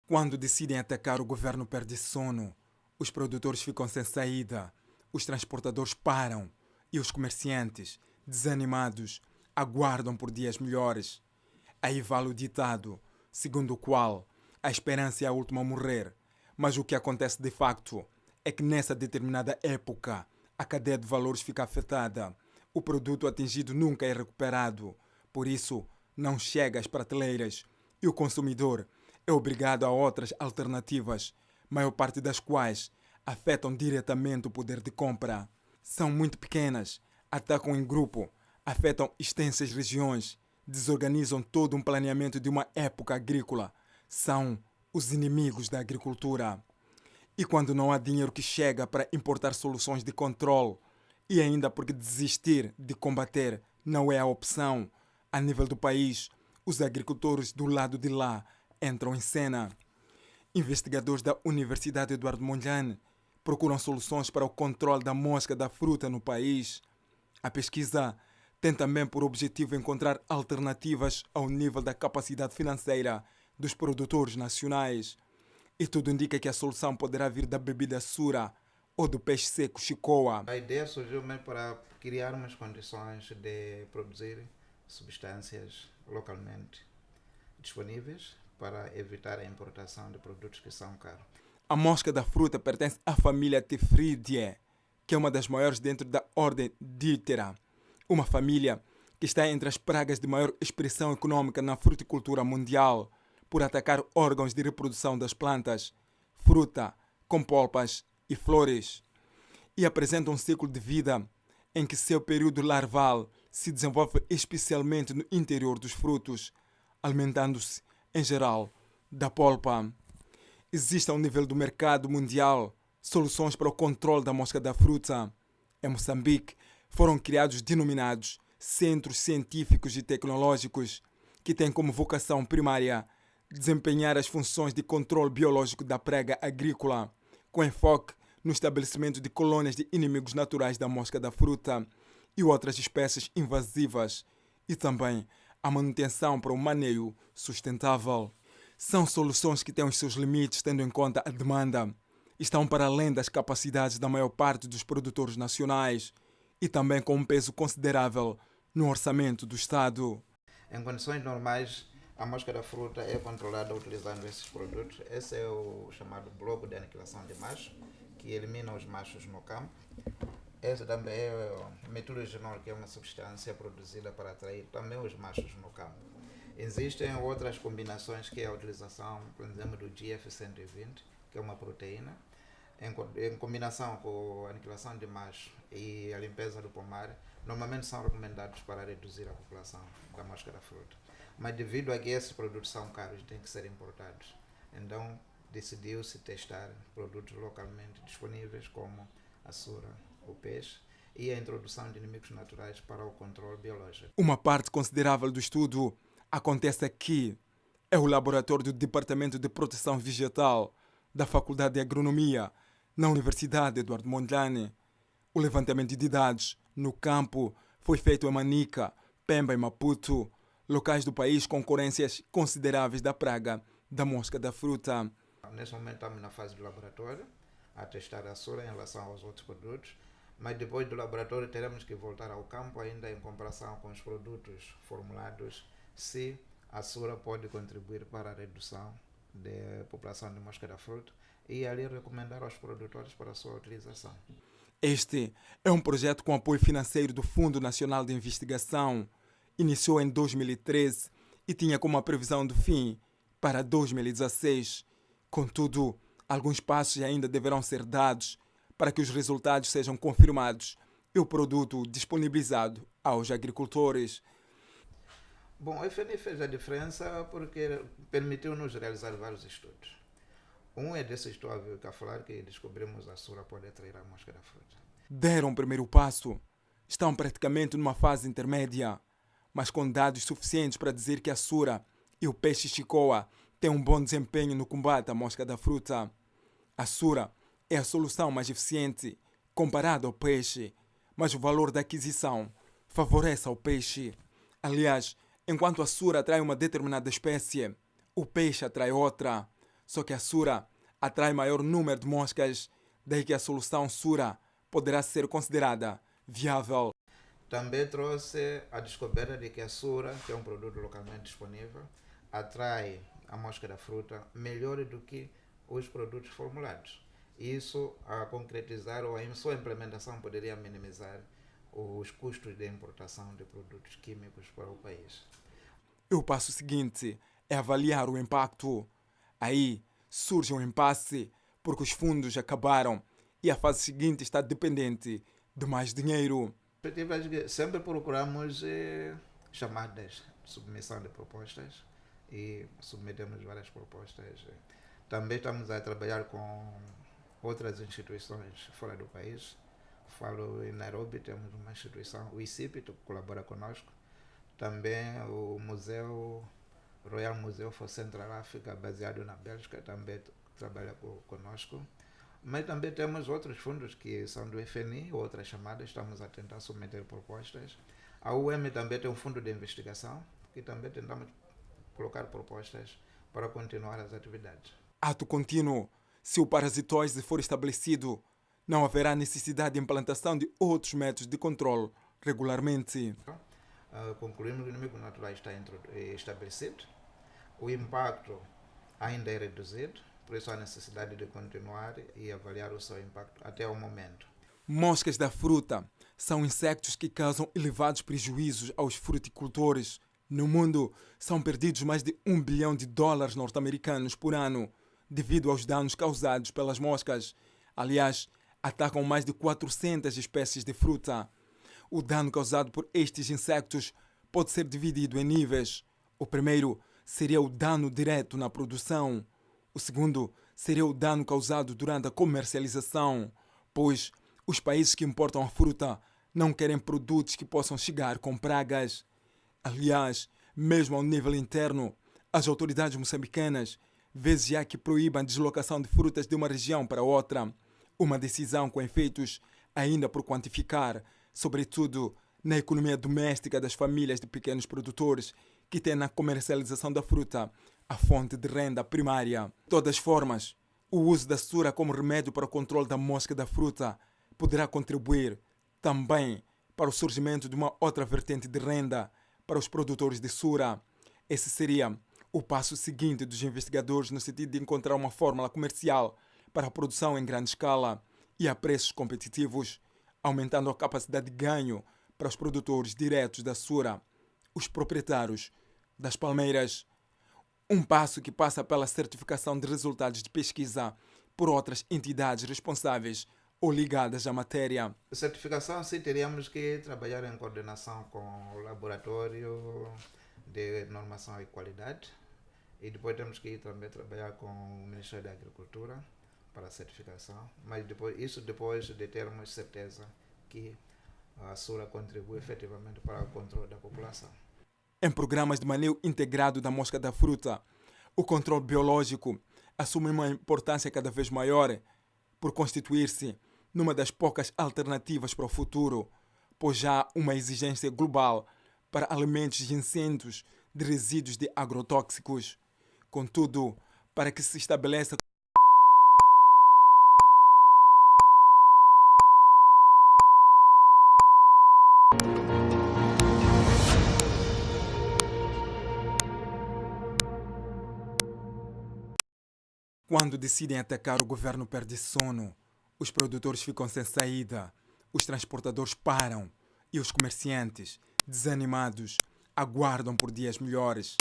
Quando decidem atacar, o governo perde sono, os produtores ficam sem saída, os transportadores param e os comerciantes, desanimados, aguardam por dias melhores. Aí vale o ditado, segundo o qual a esperança é a última a morrer. Mas o que acontece de facto é que nessa determinada época a cadeia de valores fica afetada. O produto atingido nunca é recuperado. Por isso, não chega às prateleiras e o consumidor é obrigado a outras alternativas, maior parte das quais afetam diretamente o poder de compra. São muito pequenas, atacam em grupo, afetam extensas regiões, desorganizam todo um planeamento de uma época agrícola. São os inimigos da agricultura. E quando não há dinheiro que chega para importar soluções de controle, e ainda porque desistir de combater não é a opção, a nível do país, os agricultores do lado de lá entram em cena. Investigadores da Universidade Eduardo Mondlane procuram soluções para o controle da mosca da fruta no país. A pesquisa tem também por objetivo encontrar alternativas ao nível da capacidade financeira dos produtores nacionais. E tudo indica que a solução poderá vir da bebida sura ou do peixe seco chicoa. A ideia surgiu mesmo para criar umas condições de produzir substâncias localmente disponíveis para evitar a importação de produtos que são caros. A mosca da fruta pertence à família Tephrididae, que é uma das maiores dentro da ordem Diptera, uma família que está entre as pragas de maior expressão econômica na fruticultura mundial, por atacar órgãos de reprodução das plantas, fruta, com polpas e flores. E apresenta um ciclo de vida em que seu período larval se desenvolve especialmente no interior dos frutos, alimentando-se, em geral, da polpa. Existe ao nível do mercado mundial soluções para o controle da mosca da fruta. Em Moçambique, foram criados denominados Centros Científicos e Tecnológicos, que têm como vocação primária desempenhar as funções de controle biológico da praga agrícola, com enfoque no estabelecimento de colônias de inimigos naturais da mosca da fruta e outras espécies invasivas, e também a manutenção para o maneio sustentável. São soluções que têm os seus limites, tendo em conta a demanda. Estão para além das capacidades da maior parte dos produtores nacionais e também com um peso considerável no orçamento do Estado. Em condições normais, a mosca da fruta é controlada utilizando esses produtos. Esse é o chamado bloco de aniquilação de machos, que elimina os machos no campo. Esse também é o metilgenol, que é uma substância produzida para atrair também os machos no campo. Existem outras combinações, que é a utilização, por exemplo, do GF120, que é uma proteína, em combinação com a aniquilação de machos e a limpeza do pomar, normalmente são recomendados para reduzir a população da mosca da fruta. Mas devido a que esses produtos são caros, têm que ser importados. Então, decidiu-se testar produtos localmente disponíveis, como a sura, o peixe, e a introdução de inimigos naturais para o controle biológico. Uma parte considerável do estudo acontece aqui. É o laboratório do Departamento de Proteção Vegetal da Faculdade de Agronomia, na Universidade Eduardo Mondlane. O levantamento de dados no campo foi feito em Manica, Pemba e Maputo, locais do país com ocorrências consideráveis da praga da mosca da fruta. Nesse momento estamos na fase do laboratório, a testar a sura em relação aos outros produtos, mas depois do laboratório teremos que voltar ao campo ainda em comparação com os produtos formulados, se a sura pode contribuir para a redução da população de mosca da fruta e ali recomendar aos produtores para a sua utilização. Este é um projeto com apoio financeiro do Fundo Nacional de Investigação. Iniciou em 2013 e tinha como previsão de fim para 2016. Contudo, alguns passos ainda deverão ser dados para que os resultados sejam confirmados e o produto disponibilizado aos agricultores. Bom, o FNI fez a diferença porque permitiu-nos realizar vários estudos. Um é desse estudo a falar que descobrimos a sura pode atrair a mosca da fruta. Deram o primeiro passo. Estão praticamente numa fase intermédia, mas com dados suficientes para dizer que a sura e o peixe chicoa têm um bom desempenho no combate à mosca da fruta. A sura é a solução mais eficiente comparada ao peixe, mas o valor da aquisição favorece ao peixe. Aliás, enquanto a sura atrai uma determinada espécie, o peixe atrai outra. Só que a Sura atrai maior número de moscas, daí que a solução Sura poderá ser considerada viável. Também trouxe a descoberta de que a Sura, que é um produto localmente disponível, atrai a mosca da fruta melhor do que os produtos formulados. Isso, a concretizar ou a sua implementação, poderia minimizar os custos de importação de produtos químicos para o país. E o passo seguinte é avaliar o impacto. Aí surge um impasse, porque os fundos acabaram e a fase seguinte está dependente de mais dinheiro. Sempre procuramos chamadas de submissão de propostas e submetemos várias propostas. Também estamos a trabalhar com outras instituições fora do país. Falo em Nairobi, temos uma instituição, o ICIP, que colabora conosco. Também o Royal Museu for Central Africa, baseado na Bélgica, também trabalha conosco. Mas também temos outros fundos que são do FNI, outras chamadas, estamos a tentar submeter propostas. A UEM também tem um fundo de investigação, que também tentamos colocar propostas para continuar as atividades. Ato contínuo. Se o parasitose for estabelecido, não haverá necessidade de implantação de outros métodos de controle regularmente. Concluímos que o inimigo natural está estabelecido, o impacto ainda é reduzido, por isso há necessidade de continuar e avaliar o seu impacto até o momento. Moscas da fruta são insectos que causam elevados prejuízos aos fruticultores. No mundo, são perdidos mais de $1 bilhão norte-americanos por ano devido aos danos causados pelas moscas. Aliás, atacam mais de 400 espécies de fruta. O dano causado por estes insectos pode ser dividido em níveis. O primeiro seria o dano direto na produção. O segundo seria o dano causado durante a comercialização, pois os países que importam a fruta não querem produtos que possam chegar com pragas. Aliás, mesmo ao nível interno, as autoridades moçambicanas vezes há que proíbam a deslocação de frutas de uma região para outra. Uma decisão com efeitos ainda por quantificar, sobretudo na economia doméstica das famílias de pequenos produtores que têm na comercialização da fruta a fonte de renda primária. De todas as formas, o uso da Sura como remédio para o controle da mosca da fruta poderá contribuir também para o surgimento de uma outra vertente de renda para os produtores de Sura. Esse seria o passo seguinte dos investigadores no sentido de encontrar uma fórmula comercial para a produção em grande escala e a preços competitivos, aumentando a capacidade de ganho para os produtores diretos da Sura, os proprietários das palmeiras. Um passo que passa pela certificação de resultados de pesquisa por outras entidades responsáveis ou ligadas à matéria. A certificação, sim, teríamos que trabalhar em coordenação com o laboratório de normação e qualidade e depois temos que ir também trabalhar com o Ministério da Agricultura para a certificação, mas depois de termos certeza que a Sura contribui efetivamente para o controle da população. Em programas de manejo integrado da mosca da fruta, o controle biológico assume uma importância cada vez maior por constituir-se numa das poucas alternativas para o futuro, pois já há uma exigência global para alimentos isentos de resíduos de agrotóxicos. Contudo, para que se estabeleça quando decidem atacar, o governo perde sono, os produtores ficam sem saída, os transportadores param e os comerciantes, desanimados, aguardam por dias melhores.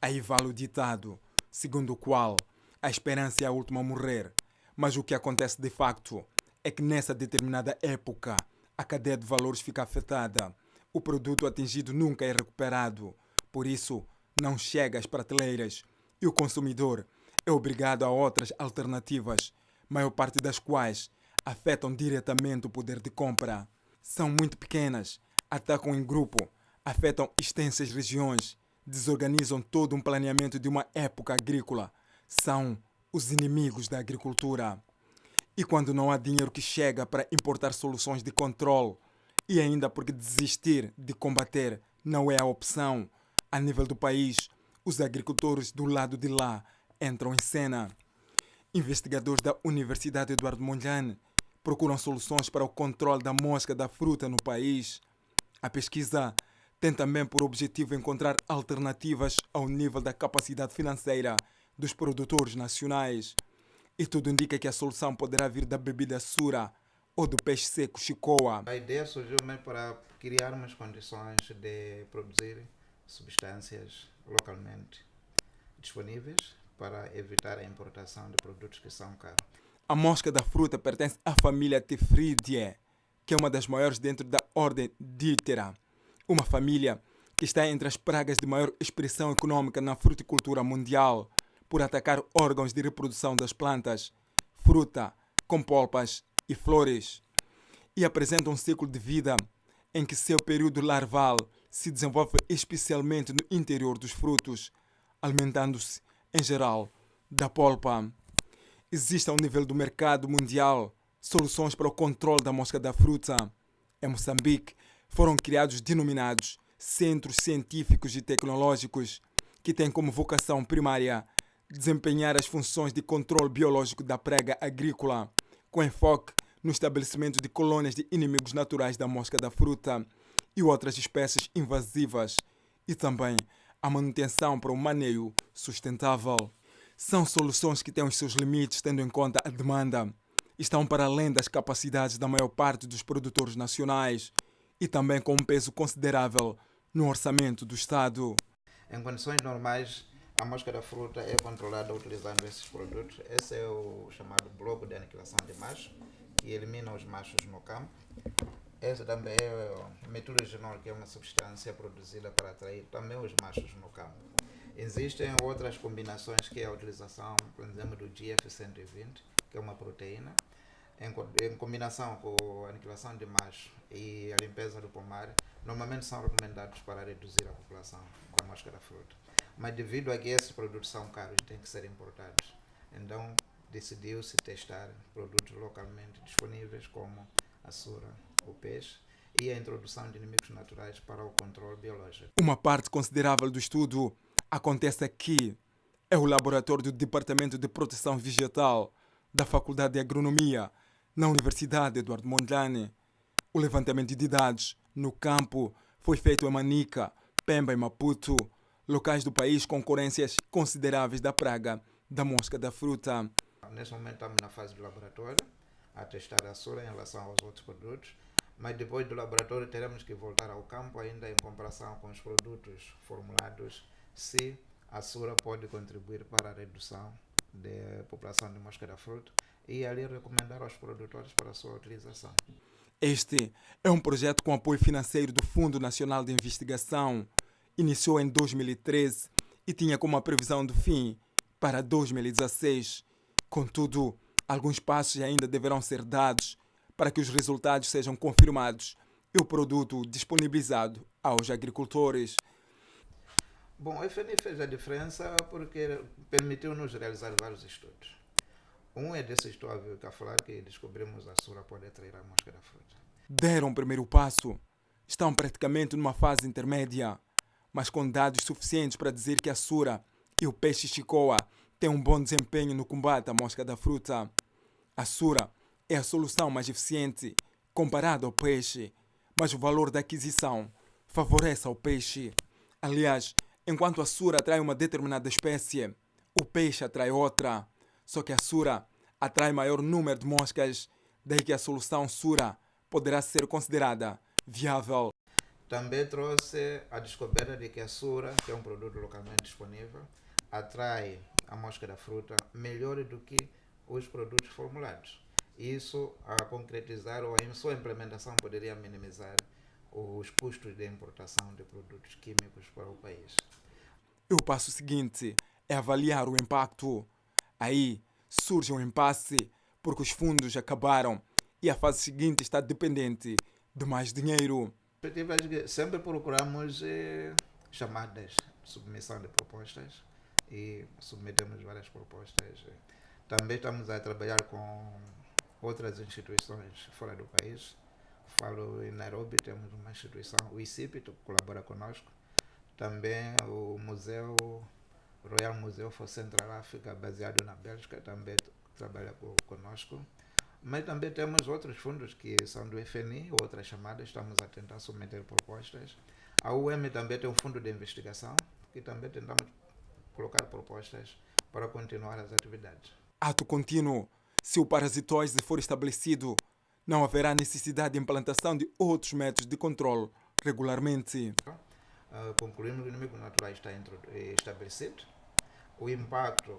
Aí vale o ditado, segundo o qual a esperança é a última a morrer. Mas o que acontece de facto é que nessa determinada época a cadeia de valores fica afetada. O produto atingido nunca é recuperado, por isso não chega às prateleiras e o consumidor é obrigado a outras alternativas, maior parte das quais afetam diretamente o poder de compra. São muito pequenas, atacam em grupo, afetam extensas regiões, desorganizam todo um planeamento de uma época agrícola. São os inimigos da agricultura. E quando não há dinheiro que chega para importar soluções de controle, e ainda porque desistir de combater não é a opção, a nível do país, os agricultores do lado de lá entram em cena. Investigadores da Universidade Eduardo Mondlane procuram soluções para o controle da mosca da fruta no país. A pesquisa tem também por objetivo encontrar alternativas ao nível da capacidade financeira dos produtores nacionais. E tudo indica que a solução poderá vir da bebida Sura ou do peixe seco Chicoa. A ideia surgiu mesmo para criarmos condições de produzir substâncias localmente disponíveis para evitar a importação de produtos que são caros. A mosca da fruta pertence à família Tifridiae, que é uma das maiores dentro da ordem Diptera, uma família que está entre as pragas de maior expressão econômica na fruticultura mundial, por atacar órgãos de reprodução das plantas, fruta, com polpas e flores. E apresenta um ciclo de vida em que seu período larval se desenvolve especialmente no interior dos frutos, alimentando-se, em geral, da polpa. Existe ao nível do mercado mundial soluções para o controle da mosca da fruta. Em Moçambique, foram criados denominados Centros Científicos e Tecnológicos, que têm como vocação primária desempenhar as funções de controle biológico da praga agrícola, com enfoque no estabelecimento de colônias de inimigos naturais da mosca da fruta e outras espécies invasivas, e também a manutenção para o maneio sustentável. São soluções que têm os seus limites, tendo em conta a demanda. Estão para além das capacidades da maior parte dos produtores nacionais e também com um peso considerável no orçamento do Estado. Em condições normais, a mosca da fruta é controlada utilizando esses produtos. Esse é o chamado bloco de aniquilação de machos, que elimina os machos no campo. Esse também é o metilgenol, que é uma substância produzida para atrair também os machos no campo. Existem outras combinações, que é a utilização, por exemplo, do GF120, que é uma proteína, em combinação com a aniquilação de machos e a limpeza do pomar, normalmente são recomendados para reduzir a população da mosca da fruta. Mas devido a que esses produtos são caros, têm que ser importados. Então, decidiu-se testar produtos localmente disponíveis, como a sura, o peixe, e a introdução de inimigos naturais para o controle biológico. Uma parte considerável do estudo acontece aqui. É o laboratório do Departamento de Proteção Vegetal da Faculdade de Agronomia, na Universidade Eduardo Mondlane. O levantamento de dados no campo foi feito em Manica, Pemba e Maputo, locais do país com ocorrências consideráveis da praga da mosca da fruta. Nesse momento estamos na fase do laboratório, a testar a sura em relação aos outros produtos, mas depois do laboratório teremos que voltar ao campo ainda em comparação com os produtos formulados, se a sura pode contribuir para a redução da população de mosca da fruta e ali recomendar aos produtores para a sua utilização. Este é um projeto com apoio financeiro do Fundo Nacional de Investigação. Iniciou em 2013 e tinha como previsão de fim para 2016. Contudo, alguns passos ainda deverão ser dados para que os resultados sejam confirmados e o produto disponibilizado aos agricultores. Bom, o FNI fez a diferença porque permitiu-nos realizar vários estudos. Um é desse estudo que a falar que descobrimos a sura pode atrair a mosca da fruta. Deram o primeiro passo. Estão praticamente numa fase intermédia, mas com dados suficientes para dizer que a sura e o peixe Chicoa têm um bom desempenho no combate à mosca da fruta. A sura é a solução mais eficiente comparada ao peixe, mas o valor da aquisição favorece ao peixe. Aliás, enquanto a sura atrai uma determinada espécie, o peixe atrai outra. Só que a sura atrai maior número de moscas, daí que a solução sura poderá ser considerada viável. Também trouxe a descoberta de que a sura, que é um produto localmente disponível, atrai a mosca da fruta melhor do que os produtos formulados. Isso, a concretizar ou a sua implementação, poderia minimizar os custos de importação de produtos químicos para o país. E o passo seguinte é avaliar o impacto. Aí surge um impasse porque os fundos acabaram e a fase seguinte está dependente de mais dinheiro. Sempre procuramos chamadas de submissão de propostas e submetemos várias propostas. Também estamos a trabalhar com outras instituições fora do país. Falo em Nairobi, temos uma instituição, o ICIP, que colabora conosco. Também o Museu Royal Museu for Central Africa, baseado na Bélgica, também trabalha conosco. Mas também temos outros fundos que são do FNI, outras chamadas, estamos a tentar submeter propostas. A UEM também tem um fundo de investigação, que também tentamos colocar propostas para continuar as atividades. Ato contínuo. Se o parasitose for estabelecido, não haverá necessidade de implantação de outros métodos de controle regularmente. Concluímos que o inimigo natural está estabelecido, o impacto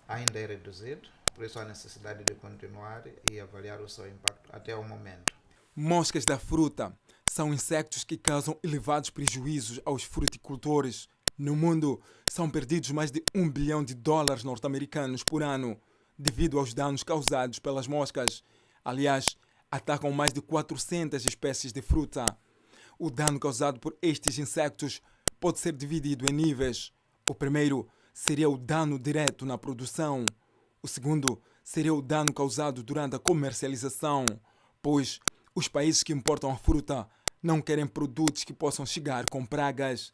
ainda é reduzido, por isso há necessidade de continuar e avaliar o seu impacto até o momento. Moscas da fruta são insectos que causam elevados prejuízos aos fruticultores. No mundo, são perdidos mais de $1 bilhão norte-americanos por ano devido aos danos causados pelas moscas. Aliás, atacam mais de 400 espécies de fruta. O dano causado por estes insectos pode ser dividido em níveis. O primeiro seria o dano direto na produção. O segundo seria o dano causado durante a comercialização, pois os países que importam a fruta não querem produtos que possam chegar com pragas.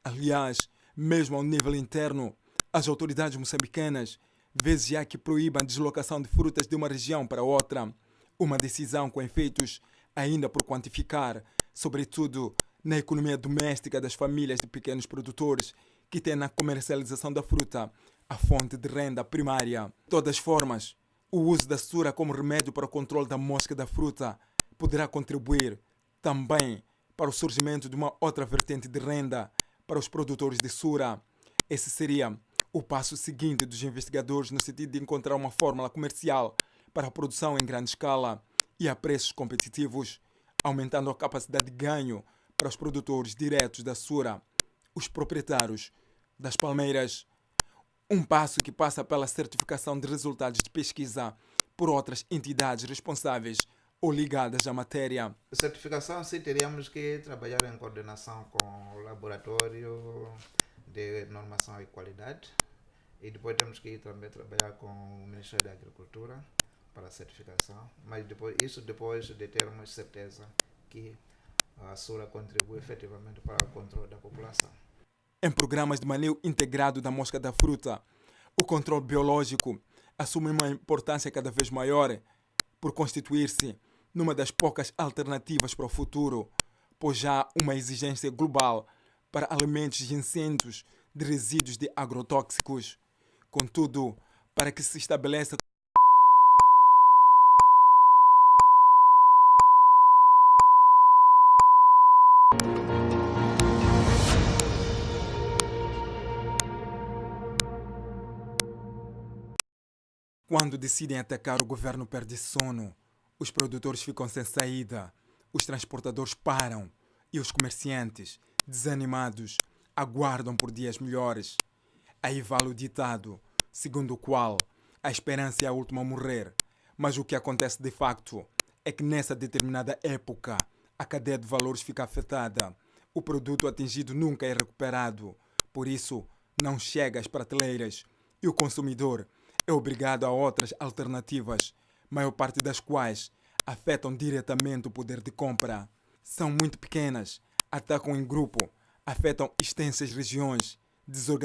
Aliás, mesmo ao nível interno, as autoridades moçambicanas vezes há que proíbam a deslocação de frutas de uma região para outra. Uma decisão com efeitos ainda por quantificar, sobretudo na economia doméstica das famílias de pequenos produtores que têm na comercialização da fruta a fonte de renda primária. De todas as formas, o uso da sura como remédio para o controle da mosca da fruta poderá contribuir também para o surgimento de uma outra vertente de renda para os produtores de sura. Esse seria o passo seguinte dos investigadores no sentido de encontrar uma fórmula comercial para a produção em grande escala e a preços competitivos, aumentando a capacidade de ganho para os produtores diretos da sura, os proprietários das palmeiras. Um passo que passa pela certificação de resultados de pesquisa por outras entidades responsáveis ou ligadas à matéria. A certificação, sim, teríamos que trabalhar em coordenação com o laboratório de normação e qualidade, e depois temos que ir também trabalhar com o Ministério da Agricultura para a certificação, mas depois de termos certeza que a sura contribui efetivamente para o controle da população. Em programas de manejo integrado da mosca da fruta, o controle biológico assume uma importância cada vez maior por constituir-se numa das poucas alternativas para o futuro, pois já há uma exigência global para alimentos isentos de resíduos de agrotóxicos. Contudo, para que se estabeleça quando decidem atacar, o governo perde sono, os produtores ficam sem saída, os transportadores param e os comerciantes, desanimados, aguardam por dias melhores. Aí vale o ditado, segundo o qual a esperança é a última a morrer. Mas o que acontece de facto é que nessa determinada época a cadeia de valores fica afetada. O produto atingido nunca é recuperado, por isso não chega às prateleiras e o consumidor é obrigado a outras alternativas, maior parte das quais afetam diretamente o poder de compra. São muito pequenas, atacam em grupo, afetam extensas regiões, desorganizam